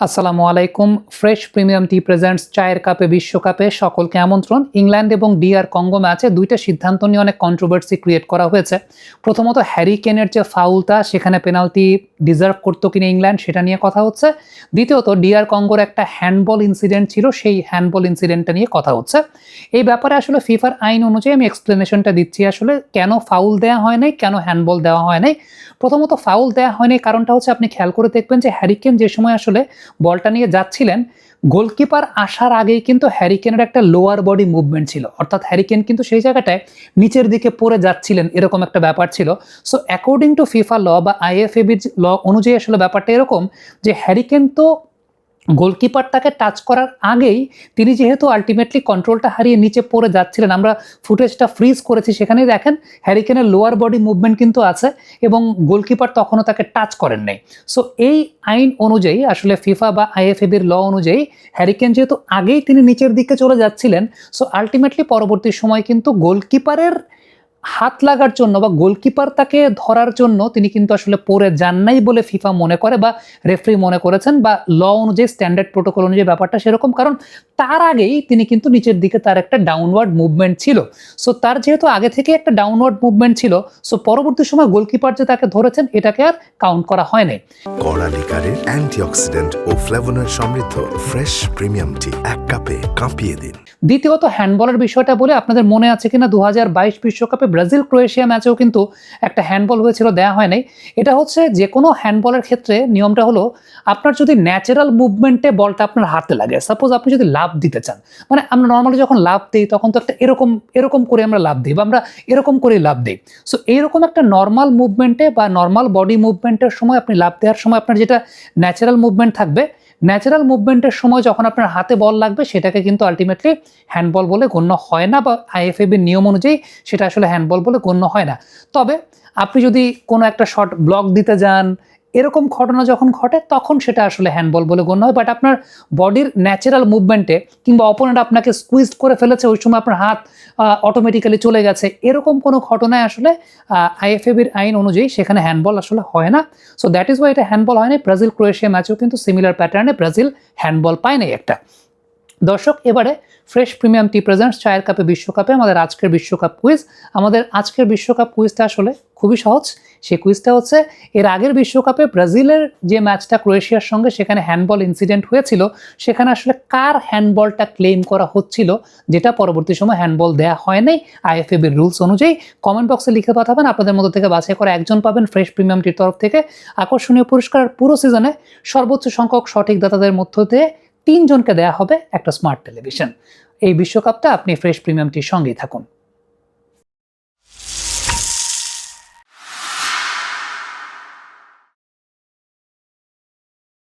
আসসালামু আলাইকুম। Fresh premium টি presents চায়ের কাপে বিশ্বকাপে সকলকে আমন্ত্রণ। ইংল্যান্ড এবং ডিআর কঙ্গো ম্যাচে দুইটা সিদ্ধান্ত নিয়ে অনেক কন্ট্রোভার্সি ক্রিয়েট করা হয়েছে। প্রথমত হ্যারি কেনের যে ফাউলটা সেখানে পেনাল্টি ডিজার্ভ করতো কিনা ইংল্যান্ড সেটা নিয়ে কথা হচ্ছে। দ্বিতীয়ত ডিআর কঙ্গোর একটা হ্যান্ডবল ইনসিডেন্ট ছিল, সেই হ্যান্ডবল ইনসিডেন্টটা নিয়ে কথা হচ্ছে। এই ব্যাপারে আসলে ফিফার আইন অনুযায়ী আমি এক্সপ্লেনেশনটা দিচ্ছি আসলে কেন ফাউল দেওয়া হয় নাই, কেন হ্যান্ডবল দেওয়া হয় নাই। প্রথমত ফাউল দেওয়া হয়নি কারণটা হচ্ছে আপনি খেয়াল করে দেখবেন যে হ্যারি কেন যে সময় আসলে বলটা নিয়ে যাচ্ছিলেন, গোলকিপার আসার আগেই কিন্তু হ্যারি কেনের একটা লোয়ার বডি মুভমেন্ট ছিল, অর্থাৎ হ্যারি কেন কিন্তু সেই জায়গাটায় নিচের দিকে পড়ে যাচ্ছিলেন, এরকম একটা ব্যাপার ছিল। সো অ্যাকর্ডিং টু ফিফা ল বা আইএফএবির ল অনুযায়ী আসলে ব্যাপারটা এরকম যে হ্যারি কেন তো গোলকিপারটাকে টাচ করার আগেই তিনি যেহেতু আলটিমেটলি কন্ট্রোলটা হারিয়ে নিচে পড়ে যাচ্ছিলেন, আমরা ফুটেজটা ফ্রিজ করেছি, সেখানেই দেখেন হ্যারি কেনের লোয়ার বডি মুভমেন্ট কিন্তু আছে এবং গোলকিপার তখনও তাকে টাচ করেন নাই। সো এই আইন অনুযায়ী আসলে ফিফা বা আইএফএবির ল অনুযায়ী হ্যারি কেন যেহেতু আগেই তিনি নিচের দিকে চলে যাচ্ছিলেন, সো আলটিমেটলি পরবর্তী সময় কিন্তু গোলকিপারের হাত লাগার জন্য বা গোলকিপার তাকে ধরার জন্য তিনি কিন্তু আসলে পড়ে যান নাই বলে ফিফা মনে করে বা রেফারি মনে করেছেন, বা ল অনুযায়ী স্ট্যান্ডার্ড প্রোটোকল অনুযায়ী ব্যাপারটা সেরকম, কারণ তার আগেই তিনি কিন্তু নিচের দিকে তার একটা ডাউনওয়ার্ড মুভমেন্ট ছিল। সো তার যেহেতু আগে থেকে একটা ডাউনওয়ার্ড মুভমেন্ট ছিল, সো পরবর্তী সময় গোলকিপার যে তাকে ধরেছেন এটাকে আর কাউন্ট করা হয় নাই। কড়া লিকারের অ্যান্টিঅক্সিডেন্ট ও ফ্লেভোনয়েড সমৃদ্ধ ফ্রেশ প্রিমিয়াম টি এক কাপে কাঁপিয়ে দিন। দ্বিতীয়ত হ্যান্ডবলের বিষয়টা বলে, আপনাদের মনে আছে কিনা 2022 বিশ্বকাপে ব্রাজিল ক্রোয়েশিয়া ম্যাচেও কিন্তু একটা হ্যান্ডবল হয়েছিল, দেওয়া হয় নাই। এটা হচ্ছে যে কোনো হ্যান্ডবলের ক্ষেত্রে নিয়মটা হলো আপনার যদি ন্যাচারাল মুভমেন্টে বলটা আপনার হাতে লাগে, সাপোজ আপনি যদি লাফ দিতে চান, মানে আমরা নর্মালি যখন লাফ দিই তখন তো একটা এরকম এরকম করে আমরা লাফ দিই বা আমরা এরকম করে লাফ দিই। সো এইরকম একটা নর্মাল মুভমেন্টে বা নর্মাল বডি মুভমেন্টের সময় আপনি লাফ দেওয়ার সময় আপনার যেটা ন্যাচারাল মুভমেন্ট থাকবে, ন্যাচারাল মুভমেন্টের সময় যখন আপনার হাতে বল লাগবে সেটাকে কিন্তু আলটিমেটলি হ্যান্ডবল বলে গণ্য হয় না, বা আইএফএবির নিয়ম অনুযায়ী সেটা আসলে হ্যান্ডবল বলে গণ্য হয় না। তবে আপনি যদি কোনো একটা শট ব্লক দিতে যান, এরকম ঘটনা যখন ঘটে তখন সেটা আসলে হ্যান্ডবল বলে গণ্য হয়। বাট আপনার বডির ন্যাচারাল মুভমেন্টে কিংবা অপোনেন্ট আপনাকে স্কুইজ করে ফেলেছে, ওই সময় আপনার হাত অটোমেটিক্যালি চলে গেছে, এরকম কোনো ঘটনায় আসলে আইএফএবির আইন অনুযায়ী সেখানে হ্যান্ডবল আসলে হয় না। সো দ্যাট ইজ ওয়াই এটা হ্যান্ডবল হয় না। ব্রাজিল ক্রোয়েশিয়া ম্যাচেও কিন্তু সিমিলার প্যাটার্নে ব্রাজিল হ্যান্ডবল পায় নাই একটা। দর্শক, এবারে ফ্রেশ প্রিমিয়াম টি প্রেজেন্টস চায়ের কাপে বিশ্বকাপে আমাদের আজকের বিশ্বকাপ কুইজ। আমাদের আজকের বিশ্বকাপ কুইজটা আসলে খুবই সহজ। সেই কুইজটা হচ্ছে, এর আগের বিশ্বকাপে ব্রাজিলের যে ম্যাচটা ক্রোয়েশিয়ার সঙ্গে সেখানে হ্যান্ডবল ইনসিডেন্ট হয়েছিল, সেখানে আসলে কার হ্যান্ডবলটা ক্লেম করা হচ্ছিল, যেটা পরবর্তী সময় হ্যান্ডবল দেওয়া হয় নাই আইএফএবির রুলস অনুযায়ী। কমেন্ট বক্সে লিখে পাঠাবেন, আপনাদের মধ্যে থেকে বাছাই করে একজন পাবেন ফ্রেশ প্রিমিয়াম টির তরফ থেকে আকর্ষণীয় পুরস্কার। পুরো সিজনে সর্বোচ্চ সংখ্যক সঠিক দাতাদের মধ্য দিয়ে 3 জনকে দেওয়া হবে একটা স্মার্ট টেলিভিশন। এই বিশ্বকাপটা আপনি ফ্রেশ প্রিমিয়াম টির সঙ্গেই থাকুন।